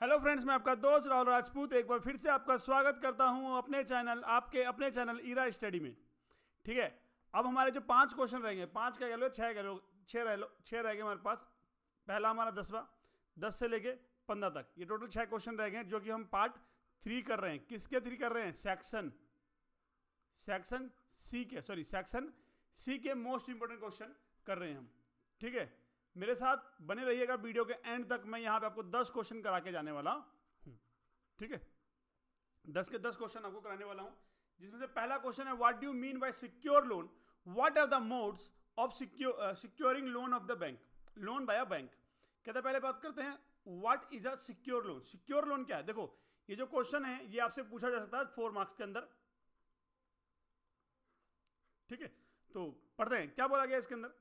Hello friends, मैं आपका दोस्त राहुल राजपूत एक बार फिर से आपका स्वागत करता हूं अपने चैनल अपने चैनल ईरा स्टडी में। ठीक है, अब हमारे जो 5 क्वेश्चन रहेंगे, 5 का कह लो, 6 कह लो, 6 रह गए हमारे पास। पहला हमारा 10वां, 10 से लेके 15 तक, ये टोटल 6 क्वेश्चन रह गए जो कि हम पार्ट 3 कर रहे हैं। किसके 3 कर रहे हैं? सेक्शन सी के मोस्ट इंपोर्टेंट क्वेश्चन कर रहे हैं हम। ठीक है, मेरे साथ बने रहिएगा वीडियो के एंड तक। मैं यहां पे आपको 10 क्वेश्चन करा के जाने वाला हूं। ठीक है, 10 के 10 क्वेश्चन आपको कराने वाला हूं, जिसमें से पहला क्वेश्चन है, what do you mean by secure loan? What are the modes of securing loan of the bank, loan by a bank. कहते हैं, पहले बात करते हैं what is a secure loan. Secure loan क्या है? देखो, ये जो क्वेश्चन है ये आपसे पूछा जा सकता है 4 मार्क्स के अंदर। ठीक है, तो पढ़ते हैं क्या बोला गया इसके अंदर।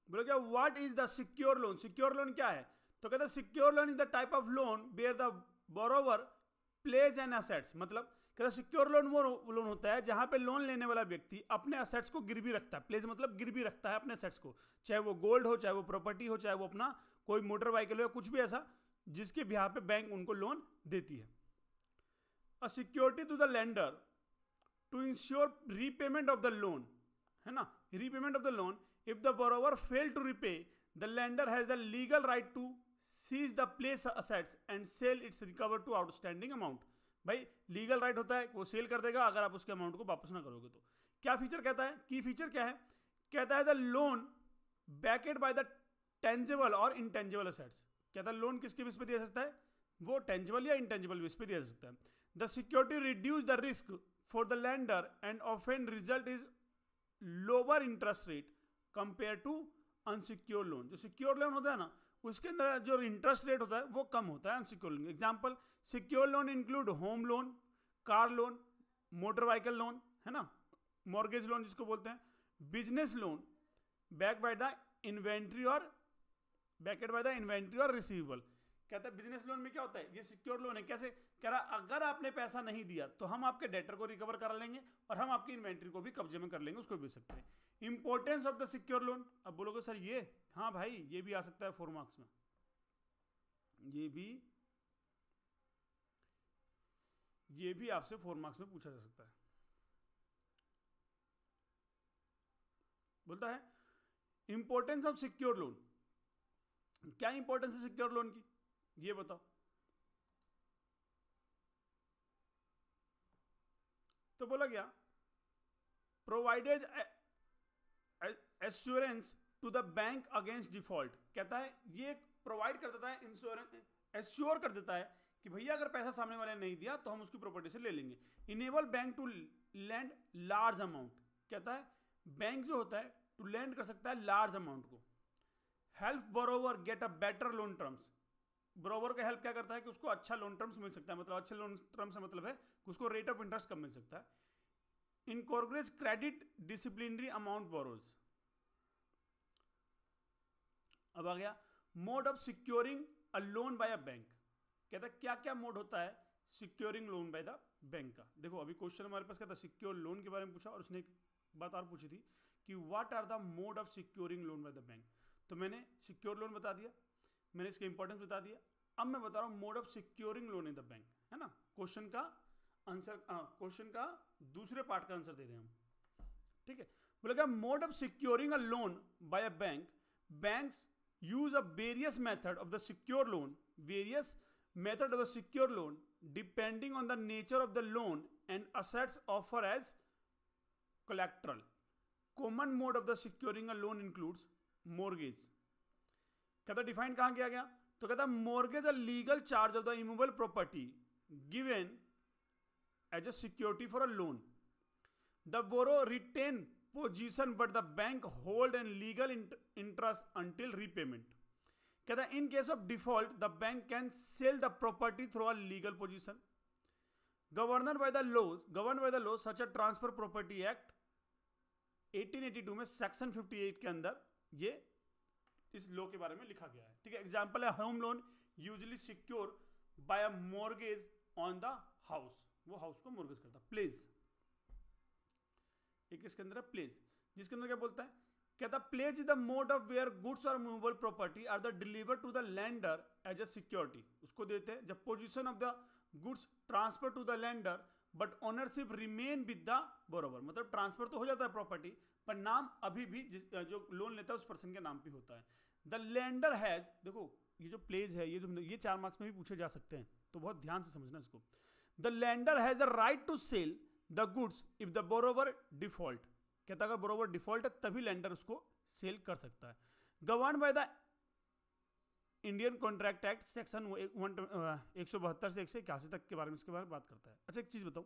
बोलो क्या, what is the secure loan? Secure loan क्या है? तो कहते हैं secure loan is the type of loan where the borrower pledge an assets. मतलब कहते हैं सिक्योर लोन वो लोन होता है जहां पे लोन लेने वाला व्यक्ति अपने असेट्स को गिरवी रखता है। प्लेज मतलब गिरवी रखता है अपने असेट्स को, चाहे वो गोल्ड हो, चाहे वो प्रॉपर्टी हो, चाहे वो अपना कोई मोटर व्हीकल हो, कुछ भी ऐसा जिसके बिहाफ पे बैंक उनको लोन देती है। A security to the lender to insure repayment of the loan, है ना, repayment of the loan. If the borrower fail to repay, the lender has the legal right to seize the place assets and sell its recovered to outstanding amount। भाई legal right होता है, वो cell कर देगा अगर आप उसके amount को वापस ना करोगे तो। क्या फीचर कहता है? की फीचर क्या है? कहता है the loan backed by the tangible और इंटेंजिबल असेट्स। कहता है लोन किसके बेस पे दिया जा सकता है? वो टेंजिबल या इंटेंजिबल बेस पे दिया जा सकता है। The security reduce the risk for the lender and often result is lower interest rate compare to unsecure loan. जो सिक्योर लोन होता है ना, उसके अंदर जो इंटरेस्ट रेट होता है वो कम होता है unsecure loan. Example, secure loan include home loan, car loan, motor vehicle loan, है ना, मॉर्गेज लोन जिसको बोलते हैं, business loan backed by the inventory और रिसीवेबल। कहता है बिजनेस लोन में क्या होता है, ये सिक्योर लोन है। कैसे? कह रहा अगर आपने पैसा नहीं दिया तो हम आपके डेटर को रिकवर करा लेंगे और हम आपकी इन्वेंट्री को भी कब्जे में कर लेंगे, उसको बेच सकते हैं। Importance of the secure loan. अब बोलोगे सर ये, हाँ भाई ये भी आ सकता है 4 मार्क्स में, ये भी आपसे 4 मार्क्स में पूछा जा सकता है। बोलता है इंपॉर्टेंस ऑफ सिक्योर लोन। क्या इंपॉर्टेंस है सिक्योर लोन की, ये बताओ। तो बोला गया provided assurance to the bank against default. कहता है ये प्रोवाइड कर देता है, इंश्योरेंस एश्योर कर देता है कि भैया अगर पैसा सामने वाले ने नहीं दिया तो हम उसकी प्रॉपर्टी से ले लेंगे। Enable bank to lend large amount. कहता है बैंक जो होता है टू लैंड कर सकता है लार्ज अमाउंट को। Help borrower get a better loan terms. Borrower का हेल्प क्या करता है कि उसको अच्छा लोन टर्म्स मिल सकता है। मतलब अच्छे लोन टर्म्स से मतलब है कि उसको रेट ऑफ इंटरेस्ट कम मिल सकता है। Incorporates credit disciplinary amount borrows. अब आ गया mode of securing a loan by a bank. कहता है क्या क्या मोड होता है securing loan by the bank का। देखो अभी क्वेश्चन हमारे पास क्या था, सिक्योर लोन के बारे में पूछा और उसने एक बात और पूछी थी कि what are the mode of securing loan by the bank. तो मैंने सिक्योर लोन बता दिया, मैंने इसके इंपॉर्टेंस बता दिया। अब मैं बता रहा हूं mode of securing loan in the bank, है ना। क्वेश्चन का आंसर, क्वेश्चन का दूसरे पार्ट का आंसर दे रहे हैं हम। ठीक है, बोलेगा mode of securing a loan by a bank. Banks use a various method of the secure loan, various method of the secure loan depending on the nature of the loan and assets offer as collateral. Common mode of the securing a loan includes mortgage. कहता define कहां किया गया? तो कहता mortgage a legal charge of the immovable property given as a security for a loan. The borrow retain position but the bank hold and legal interest until repayment. कहता in case of default the bank can sell the property through a legal position. Governed by the law such a transfer property act 1882 में section 58 के अंदर ये इस law के बारे में लिखा गया है। ठीक है, एग्जांपल है home loan usually secure by a mortgage on the house. वो हाउस को मॉर्गेज करता। प्लेज एक इसके अंदर है प्लेज, जिसके अंदर क्या बोलता है कहता pledge is the mode of where goods और movable property are the deliver to the lender as a security, उसको देते हैं जब position of the goods transfer to the lender but ownership remain with the borrower, मतलब transfer तो हो जाता है प्रॉपर्टी पर नाम अभी भी जो लोन लेता है उस पर्सन के नाम पे होता है। द लैंडर हैज, देखो ये जो प्लेज है ये 4 मार्क्स में भी पूछे जा सकते हैं तो बहुत ध्यान से समझना इसको। The lender has the right to sell the goods if the borrower default, कहता अगर बोरोवर डिफॉल्ट है तभी लैंडर उसको सेल कर सकता है। Govern by the Indian contract act section 172 से 181 तक के बारे में इसके बारे में बात करता है। अच्छा एक चीज बताओ,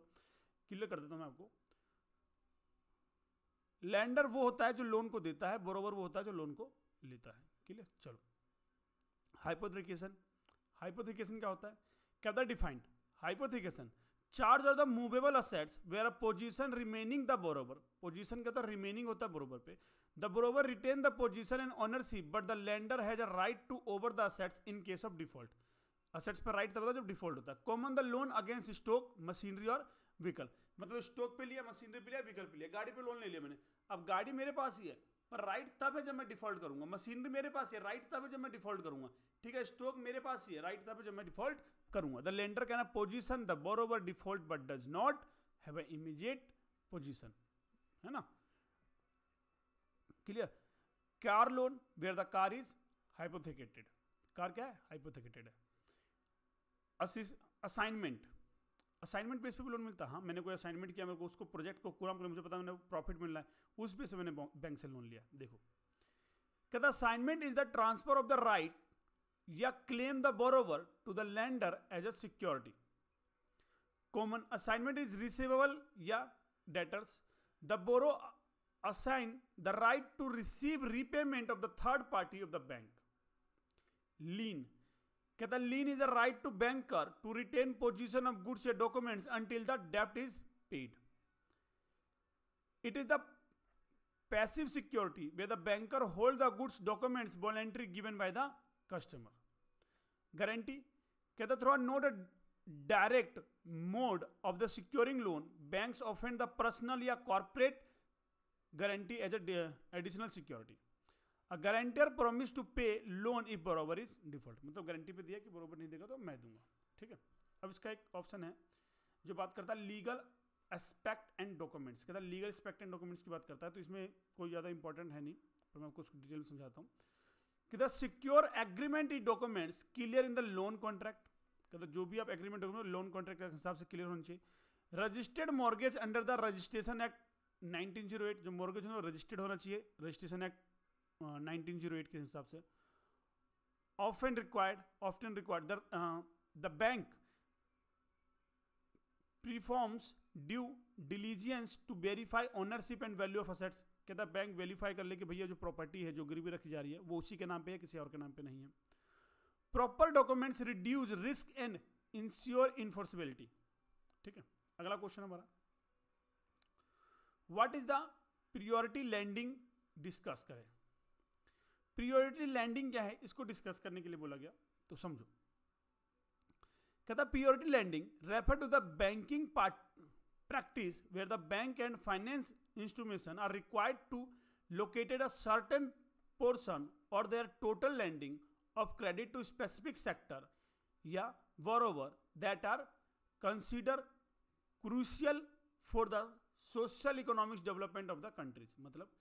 क्लियर कर देता हूं मैं आपको। लैंडर वो होता है जो लोन को देता है, बोरोवर वो होता है जो लोन को लेता है। क्लियर, चलो हाइपोथेकेशन। हाइपोथेकेशन क्या होता है, कहता है defined hypothecation charge of the movable assets where a position remaining the borrower, position कहता है रिमेनिंग होता है बोरोवर पे, the borrower retain the position and ownership but the lender has a right to over the assets in case of default, assets पर right तब होता है जब डिफॉल्ट होता है। Common the loan against stock machinery और vehicle, मतलब stock पे लिया, मशीनरी पे लिया, व्हीकल पे लिया, गाड़ी पे लोन ले लिया मैंने, अब गाड़ी मेरे पास ही है पर राइट तब है जब मैं डिफॉल्ट करूंगा, मशीनरी मेरे पास है राइट तब है जब मैं डिफॉल्ट करूंगा, ठीक है, स्टॉक मेरे पास ही है राइट तब है जब मैं डिफॉल्ट करूंगा। The lender can position the borrower default but does not have a immediate position, है ना, clear. Car loan where the car is hypothecated, car क्या है, हाइपोथेकेटेड है। असाइनमेंट, असाइनमेंट बेस पे भी लोन मिलता है, हाँ मैंने कोई असाइनमेंट किया, मेरे को उसको प्रोजेक्ट को पूरा मुझे पता मैंने प्रॉफिट मिल रहा है, उस बेस पे मैंने बैंक से लोन लिया। देखो कहता assignment is the transfer of the right या claim the borrower to the lender as a security. Common assignment is receivable या debtors, the borrow assign the right to receive repayment of the third party of the bank. Lien कहता lien is a right to banker to retain possession of goods or documents until the debt is paid. It is the passive security where the banker hold the goods documents voluntarily given by the customer. Guarantee कहता through not a direct mode of the securing loan, banks often the personal या corporate guarantee as a additional security. A guarantor promise to pay loan if borrower is default, मतलब guarantee पे दिया कि बरोबर नहीं देगा तो मैं दूंगा, ठीक है। अब इसका एक ऑप्शन है जो बात करता है लीगल एस्पेक्ट एंड डॉक्यूमेंट्स, कहता है लीगल एस्पेक्ट एंड डॉक्यूमेंट्स की बात करता है, तो इसमें कोई ज़्यादा इंपॉर्टेंट है नहीं पर मैं आपको उसको डिटेल में समझाता हूँ। कहता secure agreement is documents clear in the loan contract, कहता जो भी आप एग्रीमेंट डॉक्यूमेंट लोन कॉन्ट्रैक्ट के हिसाब से क्लियर होना चाहिए। Registered mortgage under the registration act 1908, जो मॉर्गेज है रजिस्टर्ड होना चाहिए रजिस्ट्रेशन एक्ट 1908 के हिसाब से। Often required the bank performs due diligence to verify ownership and value of assets, कहता है बैंक वेरीफाई कर ले कि भैया जो प्रॉपर्टी है जो गिरवी रखी जा रही है वो उसी के नाम पे है, किसी और के नाम पे नहीं है। Proper documents reduce risk and ensure enforceability, ठीक है। अगला क्वेश्चन हमारा what is the priority lending, discuss करें। प्रियोरिटी लैंडिंग क्या है इसको डिस्कस करने के लिए बोला गया, तो समझो। कहता priority lending refer to the banking practice where the bank and finance institution are required to locate a certain portion or their total lending of credit to specific sector या borrower that are considered crucial for the social economic development of the countries। मतलब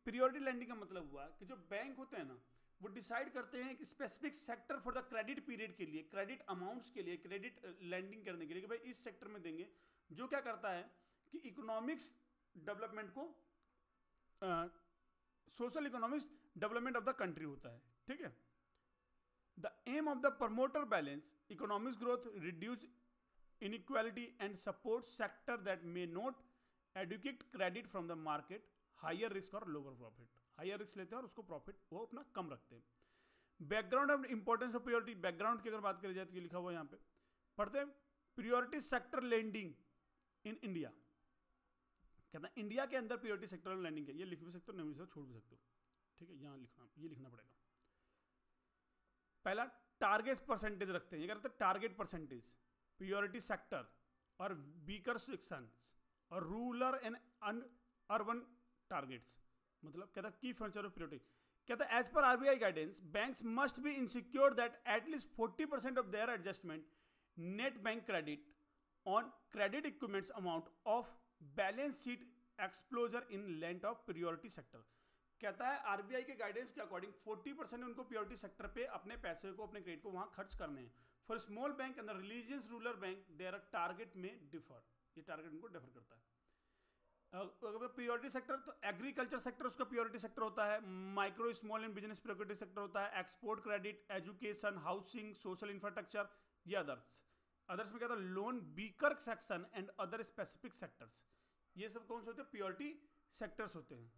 priority lending का मतलब हुआ कि जो bank होते हैं ना वो डिसाइड करते हैं कि specific sector for the credit period के लिए, क्रेडिट अमाउंट्स के लिए, क्रेडिट लैंडिंग करने के लिए कि भाई इस सेक्टर में देंगे, जो क्या करता है कि इकोनॉमिक्स डेवलपमेंट को social economics development of the country होता है, ठीक है। The aim of the promoter balance economics growth, reduce inequality and support sector that may not adequate credit from the market, higher risk और lower profit, higher risk लेते हैं और उसको profit वो अपना कम रखते हैं। Background of importance of priority, background की अगर बात करी जाए तो ये लिखा हुआ है यहाँ पे, पढ़ते हैं। Priority sector lending in India, कहता है इंडिया के अंदर प्रियोरिटी सेक्टर लैंडिंग है, ये लिख भी सकते हो, नहीं भी सकते, छोड़ भी सकते हो, ठीक है। यहाँ लिखना, ये लिखना पड़ेगा। पहला टारगेट परसेंटेज रखते हैं, ये कहते हैं टारगेट परसेंटेज, प्रियोरिटी सेक्टर और वीकर सेक्शंस और रूरल एंड अर्बन टारगेट्स, मतलब कहता की फीचर ऑफ प्योरिटी, कहता as per RBI guidance banks must be insecure that at least 40% of their adjustment net bank credit on credit equipments amount of balance sheet exposure in length of priority sector. कहता है RBI के guidance के according 40% उनको purity sector पे अपने पैसे को, अपने क्रेडिट को वहां खर्च करने हैं। For small bank and the religious rural bank their target में डिफर, ये टारगेट उनको डिफर करता है। प्योरिटी सेक्टर तो एग्रीकल्चर सेक्टर उसका प्योरिटी सेक्टर होता है, micro small and business purity sector होता है, export credit, education, housing, social infrastructure, ये अदर्स में क्या था loan beaker section and other specific sectors, ये सब कौन से होते हैं प्योरिटी सेक्टर्स होते हैं।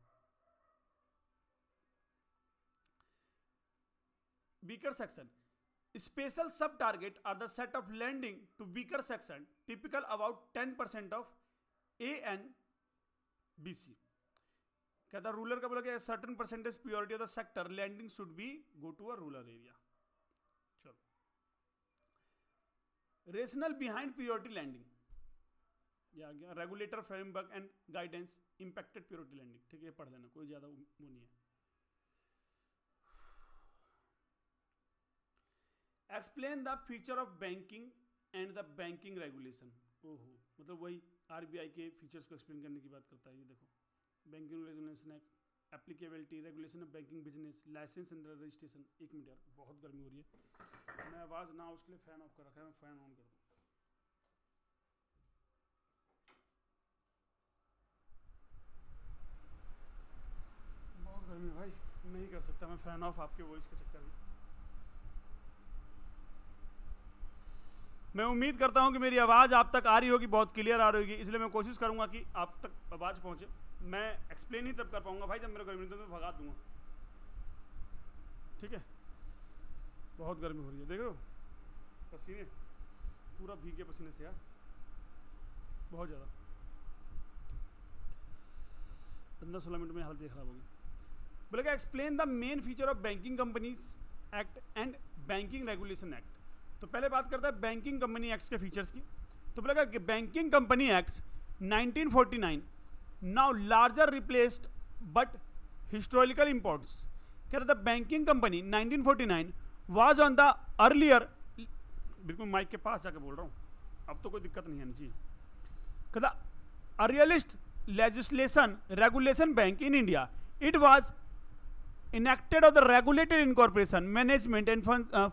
Weaker section special sub target are the set of lending to weaker section typical about 10% of A N BC. कहता रूरल का बोला कि certain percentage purity of the sector lending should be go to a rural area. चलो rational behind purity lending, ये आ गया regulator framework and guidance impacted purity lending, ठीक है पढ़ लेना, कोई ज्यादा वो नहीं है। Explain the feature of banking and the banking regulation. ओहो, मतलब वही आरबीआई के फीचर्स को एक्सप्लेन करने की बात करता है। ये देखो banking regulation act, applicability, regulation of banking business, license and registration. एक मिनट यार, बहुत गर्मी हो रही है, मैं आवाज़ ना उसके लिए फैन ऑफ कर रखा है, मैं फैन ऑन कर दूँ। बहुत गर्मी है भाई, नहीं कर सकता मैं फैन ऑफ आपके वॉइस के चक्कर में। मैं उम्मीद करता हूं कि मेरी आवाज़ आप तक आ रही होगी, बहुत क्लियर आ रही होगी, इसलिए मैं कोशिश करूंगा कि आप तक आवाज़ पहुंचे। मैं एक्सप्लेन ही तब कर पाऊंगा भाई जब मेरे को गर्मी तो भगा दूंगा, ठीक है। बहुत गर्मी हो रही है, देख रहे हो पसीने पूरा भीगे पसीने से यार, बहुत ज़्यादा। 15-16 मिनट में हालत खराब होगी। बोलेगा explain the main feature of banking companies act and banking regulation act. तो पहले बात करता है बैंकिंग कंपनी एक्ट के फीचर्स की। तो बोलेगा कि banking company act 1949 now larger replaced but historical importance. कहता था banking company 1949 was on the earlier, बिल्कुल माइक के पास जाकर बोल रहा हूँ, अब तो कोई दिक्कत नहीं आनी चाहिए। कहता earliest legislation regulation bank in India, it was enacted of the regulated incorporation management and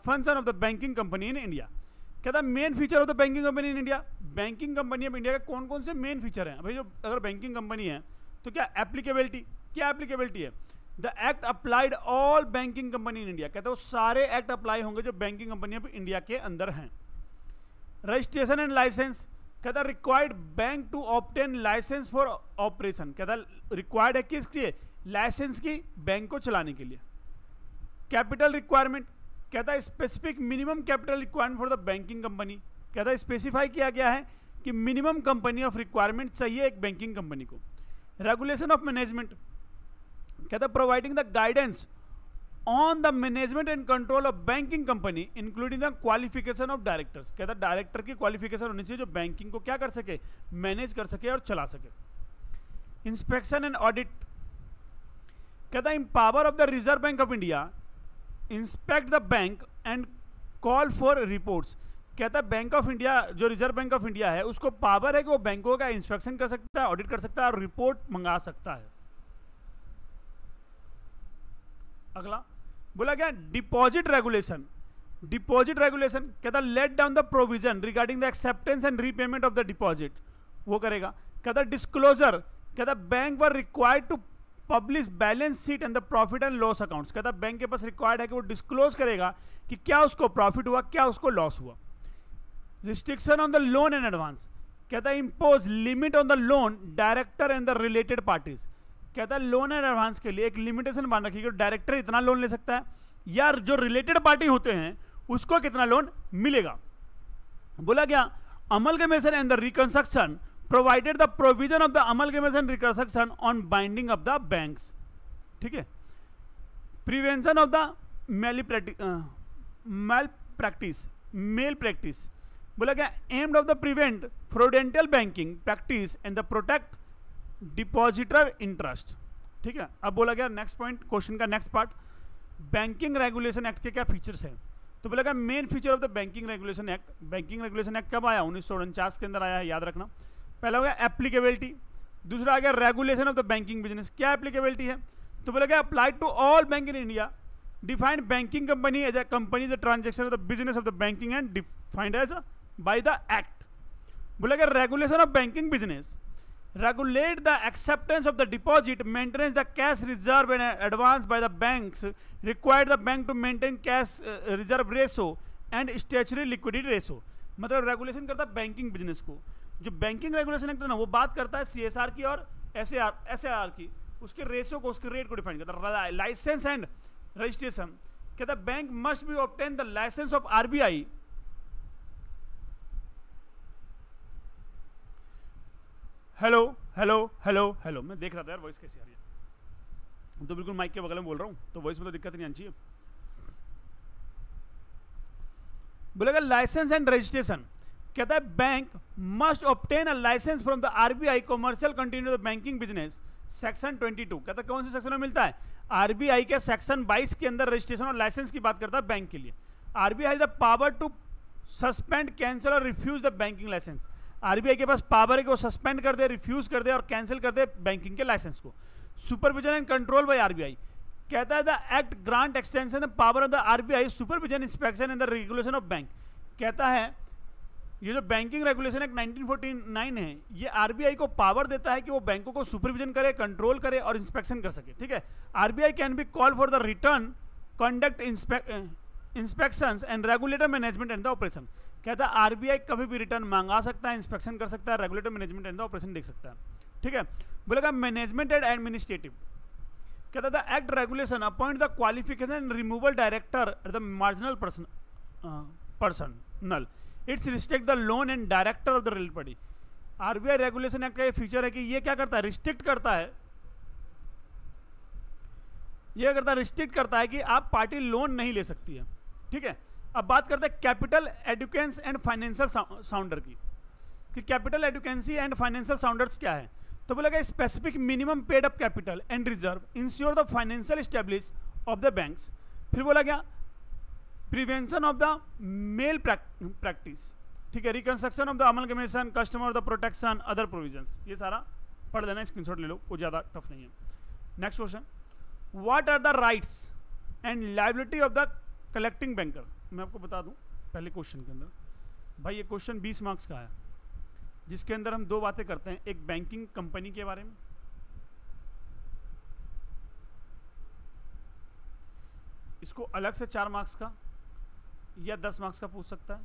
function of the banking company in India। कहता main feature of the banking company in India, banking company of India के कौन कौन से main feature हैं भाई। जो अगर banking company है तो क्या एप्लीकेबिलिटी, क्या एप्लीकेबिलिटी है, the act applied all banking company in India. कहता है वो सारे एक्ट अप्लाई होंगे जो बैंकिंग कंपनी ऑफ इंडिया के अंदर हैं। रजिस्ट्रेशन एंड लाइसेंस, कहता required bank to obtain license for operation. कहता रिक्वायर्ड है किसके, लाइसेंस की बैंक को चलाने के लिए। कैपिटल रिक्वायरमेंट, कहता है specific minimum capital requirement for the banking company. कहता है स्पेसिफाई किया गया है कि मिनिमम कंपनी ऑफ रिक्वायरमेंट चाहिए एक बैंकिंग कंपनी को। रेगुलेशन ऑफ मैनेजमेंट, कहता है providing the guidance on the management and control of banking company including the qualification of directors. कहता है डायरेक्टर की क्वालिफिकेशन होनी चाहिए जो बैंकिंग को क्या कर सके, मैनेज कर सके और चला सके। इंस्पेक्शन एंड ऑडिट, कहता है power of the Reserve Bank of India inspect the bank and call for reports. कहता है बैंक ऑफ इंडिया, जो रिजर्व बैंक ऑफ इंडिया है, उसको पावर है कि वो बैंकों का इंस्पेक्शन कर सकता है, ऑडिट कर सकता है और रिपोर्ट मंगा सकता है। अगला बोला गया डिपॉजिट रेगुलेशन। डिपॉजिट रेगुलेशन कहता है let down the provision regarding the acceptance and repayment of the deposit, वो करेगा। कहता डिस्क्लोजर, कहता bank were required to publish balance sheet and the profit and loss accounts. कहता बैंक के पास required है कि वो डिस्क्लोज करेगा कि क्या उसको प्रॉफिट हुआ, क्या उसको लॉस हुआ। Restriction on the loan and advance, कहता है impose limit on the loan director and the related parties. कहता है लोन एंड एडवांस के लिए एक लिमिटेशन मान रखी है, डायरेक्टर इतना लोन ले सकता है या जो रिलेटेड पार्टी होते हैं उसको कितना लोन मिलेगा। बोला गया amalgamation and the reconstruction provided the provision of the amalgamation reconstruction on binding of the banks. ठीक है। Prevention of the mail practice, बोला गया aimed of the prevent prudential banking practice and the protect depositor interest. ठीक है। अब बोला गया next point, question का next part, banking regulation act के क्या फीचर्स हैं। तो बोला गया main feature of the banking regulation act. Banking regulation act कब आया, 1949 के अंदर आया है, याद रखना। पहला हो गया एप्लीकेबिलिटी, दूसरा आ गया regulation of the banking business. क्या एप्लीकेबिलिटी है, तो बोला गया apply to all bank in India, defined banking company as a company the transaction of the business of the banking and defined as by the act. बोला गया regulation of banking business, regulate the acceptance of the deposit, maintenance the cash reserve and advance by the banks, require the bank to maintain cash reserve ratio and statutory liquidity ratio। मतलब regulation करता है banking business को। जो banking regulation act है ना, वो बात करता है CSR की और SAR की, उसके रेशियो को, उसके रेट को डिफाइन करता है। लाइसेंस एंड रजिस्ट्रेशन कहता है bank must be obtain the license of RBI hello hello hello hello, मैं देख रहा था यार वॉइस कैसी आ रही है, तो बिल्कुल माइक के बगल में बोल रहा हूँ, तो वॉइस में तो दिक्कत नहीं आनी चाहिए। बोलेगा लाइसेंस एंड रजिस्ट्रेशन कहता है bank must obtain a license from the RBI commercial continue the banking business, section 22। कहता है कौन से सेक्शन में मिलता है, RBI के सेक्शन 22 के अंदर रजिस्ट्रेशन और लाइसेंस की बात करता है बैंक के लिए। RBI has the power to suspend, cancel और refuse the banking licence. RBI के पास पावर है कि वो सस्पेंड कर दे, रिफ्यूज कर दे और कैंसिल कर दे बैंकिंग के लाइसेंस को। Supervision and control by RBI कहता है the act grant extension the power of the RBI supervision inspection and the regulation of bank. कहता है ये जो बैंकिंग रेगुलेशन एक्ट 1949 है, ये RBI को पावर देता है कि वो बैंकों को सुपरविजन करे, कंट्रोल करे और इंस्पेक्शन कर सके। ठीक है, RBI can be call for the return, conduct inspections and regulator management and the operation. कहता है RBI कभी भी रिटर्न मांगा सकता है, इंस्पेक्शन कर सकता है, regulator management and the operation देख सकता है। ठीक है, बोलेगा मैनेजमेंट एंड एडमिनिस्ट्रेटिव कहता है the act regulation appoint the qualification and removal director the marginal personal, its restrict the loan and director of the real party. RBI regulation act का ये फीचर है कि ये क्या करता है, रिस्ट्रिक्ट करता है, ये करता है रिस्ट्रिक्ट करता है कि आप पार्टी लोन नहीं ले सकती है। ठीक है, अब बात करते हैं capital adequacy and financial soundness की, कि capital adequacy and financial soundness क्या है। तो बोलेगा specific minimum paid up capital and reserve insure the financial stability of the banks. फिर बोला गया prevention of the mail practice, ठीक है, reconstruction of the amalgamation, customer the protection, other provisions. ये सारा पढ़ लेना, स्क्रीनशॉट ले लो, कोई ज़्यादा टफ नहीं है। Next question, what are the rights and liability of the collecting banker. मैं आपको बता दूं पहले क्वेश्चन के अंदर, भाई ये क्वेश्चन 20 मार्क्स का है, जिसके अंदर हम दो बातें करते हैं, एक बैंकिंग कंपनी के बारे में, इसको अलग से 4 मार्क्स का या 10 मार्क्स का पूछ सकता है।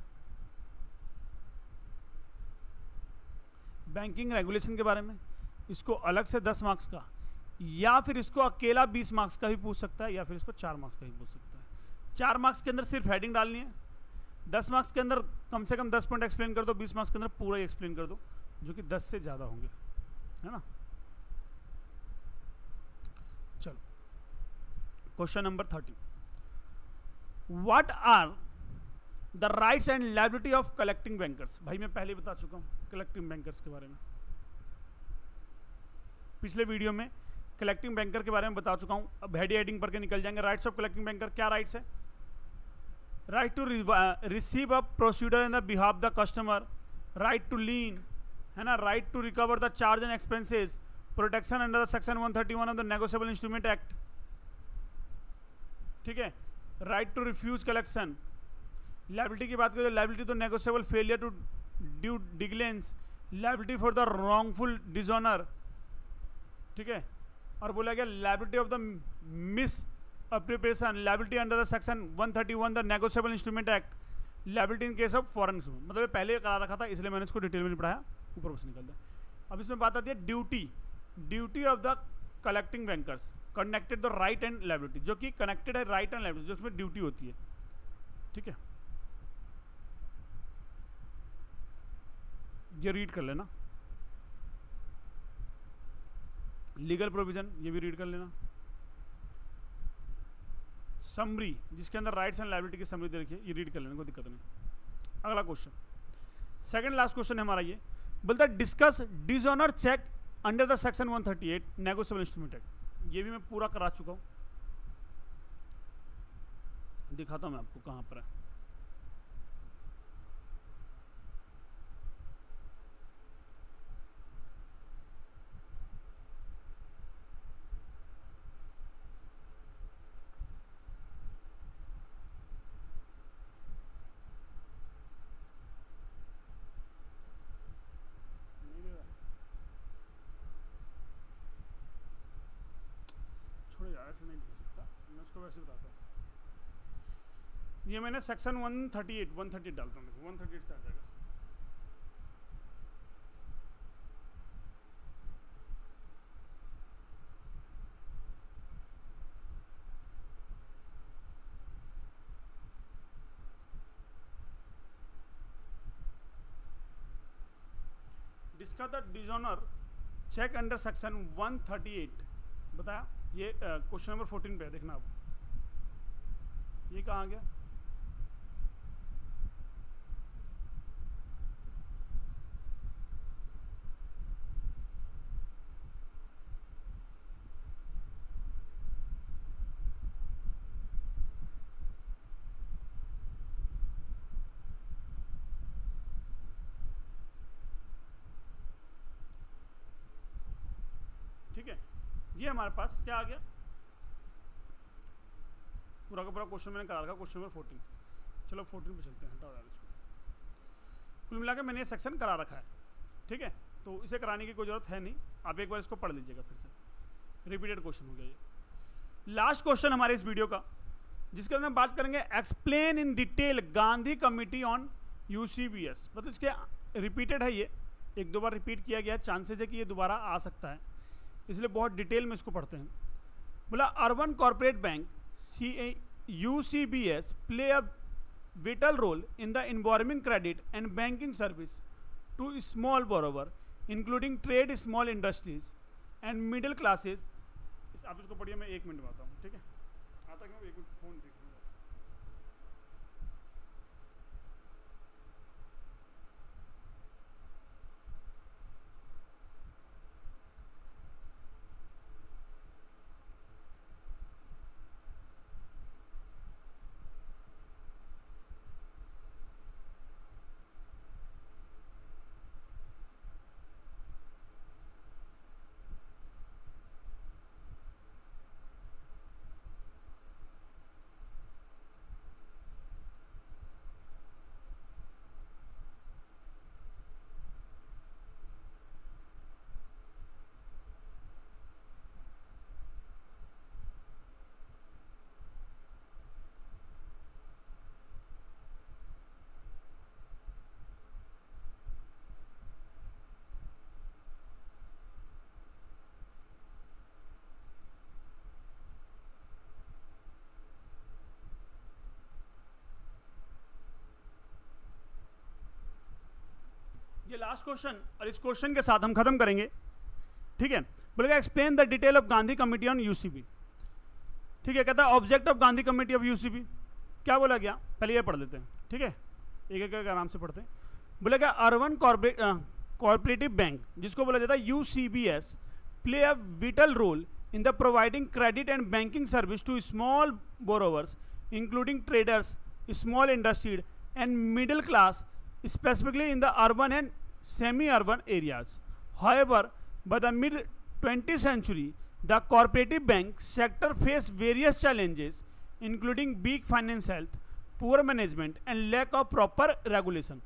बैंकिंग रेगुलेशन के बारे में इसको अलग से 10 मार्क्स का, या फिर इसको अकेला 20 मार्क्स का भी पूछ सकता है, या फिर इसको 4 मार्क्स का भी पूछ सकता है। 4 मार्क्स के अंदर सिर्फ हेडिंग डालनी है, 10 मार्क्स के अंदर कम से कम 10 पॉइंट एक्सप्लेन कर दो, 20 मार्क्स के अंदर पूरा ही एक्सप्लेन कर दो, जो कि 10 से ज़्यादा होंगे, है ना। चलो question number 30, what are the rights and liability of collecting bankers. भाई मैं पहले बता चुका हूँ कलेक्टिंग बैंकर्स के बारे में, पिछले वीडियो में कलेक्टिंग बैंकर के बारे में बता चुका हूँ। अब हेडिंग पर के निकल जाएंगे। राइट्स ऑफ कलेक्टिंग बैंकर, क्या राइट्स है, right to receive a procedure in the behalf the customer, right to lien, है ना, right to recover the charge and expenses, protection under the section 131 of the negotiable instrument act. ठीक है, right to refuse collection. Liability की बात करें तो liability to negotiable failure to due diligence, liability for the wrongful dishonour. ठीक है, और बोला गया liability of the miss appropriation, liability under the section 131 the negotiable instrument act, liability in case of foreign. मतलब पहले करा रखा था, इसलिए मैंने इसको डिटेल में नहीं पढ़ाया, ऊपर से निकल गया। अब इसमें बात आती है duty of the collecting bankers connected the right and liability, जो कि कनेक्टेड है राइट एंड लायबिलिटी, जो उसमें ड्यूटी होती है। ठीक है, ये रीड कर लेना। लीगल प्रोविजन, ये भी रीड कर लेना। समरी, जिसके अंदर राइट्स एंड लायबिलिटी की समरी दे रखी है, ये रीड कर लेना, कोई दिक्कत नहीं। अगला क्वेश्चन, सेकंड लास्ट क्वेश्चन है हमारा ये, बोलता है discuss dishonour cheque under the section 138 negotiable instrument act. ये भी मैं पूरा करा चुका हूँ, दिखाता हूँ मैं आपको कहाँ पर है। छोड़ो यार, ऐसे नहीं हो सकता, मैं उसको वैसे बताता हूँ। ये मैंने सेक्शन 138 डालता हूँ, देखो 138 से आ जाएगा। Discuss the dishonour cheque under section 138 बताया। ये क्वेश्चन नंबर 14 पे है, देखना आप। ये कहाँ गया? ठीक है, ये हमारे पास क्या आ गया, पूरा का पूरा क्वेश्चन मैंने करा रखा, क्वेश्चन नंबर 14। चलो 14 पे चलते हैं, हटाओ यार इसको। कुल मिला के मैंने ये सेक्शन करा रखा है, ठीक है, तो इसे कराने की कोई जरूरत है नहीं, आप एक बार इसको पढ़ लीजिएगा फिर से। रिपीटेड क्वेश्चन हो गया ये। लास्ट क्वेश्चन हमारे इस वीडियो का, जिसके अंदर हम बात करेंगे explain in detail Gandhi committee on UCBs. मतलब इसके रिपीटेड है ये, एक दो बार रिपीट किया गया, चांसेस है कि ये दोबारा आ सकता है, इसलिए बहुत डिटेल में इसको पढ़ते हैं। बोला urban corporate bank UCBS play a vital role in the environment credit and banking service to small borrower including trade, small industries and middle classes। आप इसको पढ़िए, मैं 1 मिनट में आता हूँ, ठीक है, आता क्यों, 1 मिनट फोन देख लूँगा। ये लास्ट क्वेश्चन, और इस क्वेश्चन के साथ हम खत्म करेंगे, ठीक है। बोलेगा explain the detail of Gandhi committee on UCB, ठीक है। कहता है object of Gandhi committee of UCB, क्या बोला गया, पहले ये पढ़ लेते हैं, ठीक है, एक एक करके आराम से पढ़ते हैं। बोलेगा अर्बन कॉर्पोरेटिव बैंक, जिसको बोला जाता है UCBs, play a vital role in the providing credit and banking service to small borrowers including traders, small industries and middle class, specifically in the urban and semi-urban areas. However, by the mid-20th century, the cooperative bank sector faced various challenges, including weak finance health, poor management, and lack of proper regulation.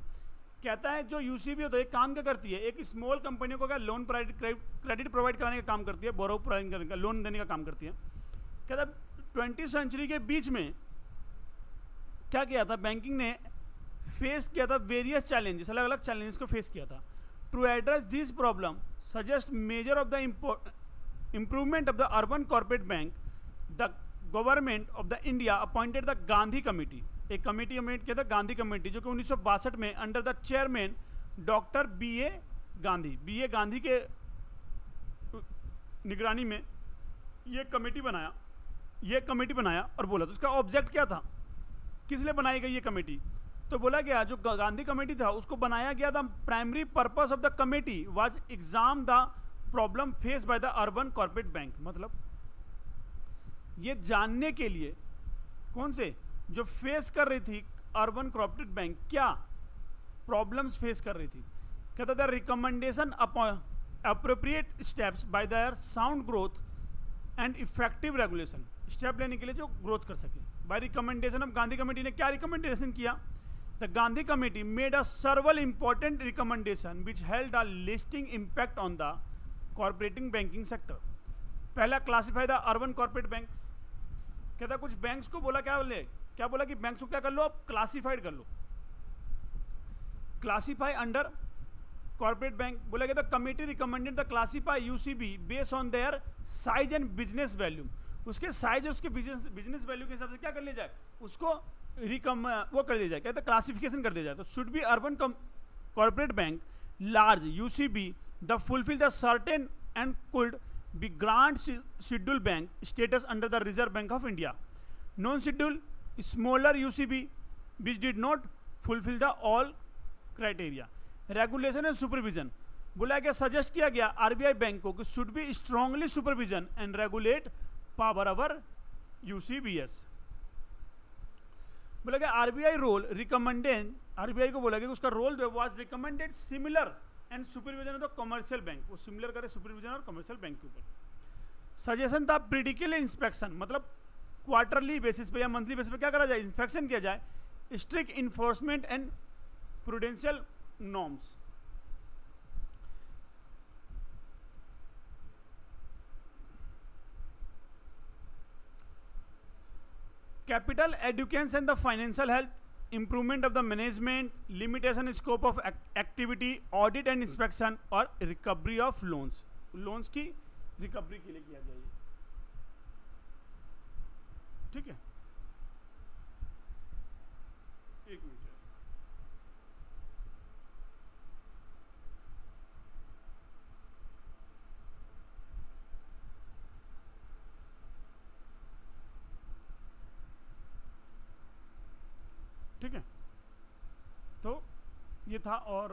कहता है जो UCB होता है काम क्या करती है, एक स्मॉल कंपनियों को क्या लोन क्रेडिट प्रोवाइड कराने का काम करती है, बोरो प्रोवाइड करने का, लोन देने का काम करती है। कहता है 20वीं सेंचुरी के बीच में क्या किया था, बैंकिंग ने फेस किया था वेरियस चैलेंजेस, अलग अलग चैलेंजेस को फेस किया था। To address this problem suggest major of the improvement of the urban corporate bank, the government of the India appointed the Gandhi committee, एक कमेटी अपॉइंट किया था गांधी कमेटी, जो कि 1962 में under the chairman doctor B.A. Gandhi के निगरानी में ये कमेटी बनाया और बोला तो उसका ऑब्जेक्ट क्या था, किस लिए बनाई गई ये कमेटी, तो बोला गया जो गांधी कमेटी था उसको बनाया गया था, primary purpose of the committee was exam the problem face by the urban corporate bank. मतलब ये जानने के लिए कौन से जो फेस कर रही थी अर्बन कोऑपरेटिव बैंक, क्या प्रॉब्लम्स फेस कर रही थी, कहता था recommendation appropriate steps by their sound growth and effective regulation, step लेने के लिए जो ग्रोथ कर सके by recommendation of Gandhi committee ने क्या रिकमेंडेशन किया, the Gandhi committee made a several important recommendation which held a lasting impact on the cooperative banking sector. पहला classify the urban corporate banks, कहता कुछ बैंक्स को बोला क्या बोला कि बैंक्स को क्या कर लो, आप क्लासिफाइड कर लो, क्लासिफाई अंडर कॉर्पोरेट बैंक। बोला गया था committee recommended the classify UCB based on their size and business value, उसके साइज और उसके बिजनेस वैल्यू के हिसाब से क्या कर लिया जाए, उसको वो कर दिया जाए, कहते क्लासिफिकेशन कर दिया जाए। तो should be urban corporate bank large UCB the fulfil the certain and could be grant schedule bank status under the Reserve Bank of India, non schedule smaller UCB which did not fulfil the all criteria. Regulation and supervision, बोला गया suggest किया गया RBI bank को कि should be strongly supervision and regulate power our UCBs. बोला गया RBI role recommended, RBI को बोला गया उसका रोल जो was recommended similar and supervision of the commercial bank, वो सिमिलर करे सुपरविजन और कमर्शियल बैंक के ऊपर। सजेशन था प्रिडिकल इंस्पेक्शन, मतलब क्वार्टरली बेसिस पे या मंथली बेसिस पे क्या करा जाए, इंस्पेक्शन किया जाए, strict enforcement and prudential norms. Capital education and the financial health, improvement of the management, limitation scope of activity, audit and inspection और रिकवरी ऑफ लोन्स, लोन्स की रिकवरी के लिए किया जाए। ठीक है, एक मिनट, ठीक है। तो ये था और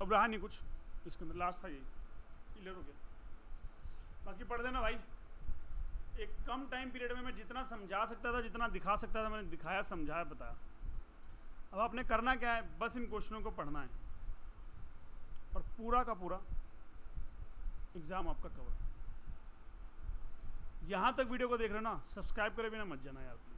अब रहा नहीं कुछ इसके अंदर, लास्ट था यही, क्लियर हो गया। बाकी पढ़ देना भाई, एक कम टाइम पीरियड में मैं जितना समझा सकता था, जितना दिखा सकता था मैंने दिखाया, समझाया, बताया। अब आपने करना क्या है, बस इन क्वेश्चनों को पढ़ना है और पूरा का पूरा एग्जाम आपका कवर। यहाँ तक वीडियो को देख रहे हो ना, सब्सक्राइब करे बिना मत जाना यार।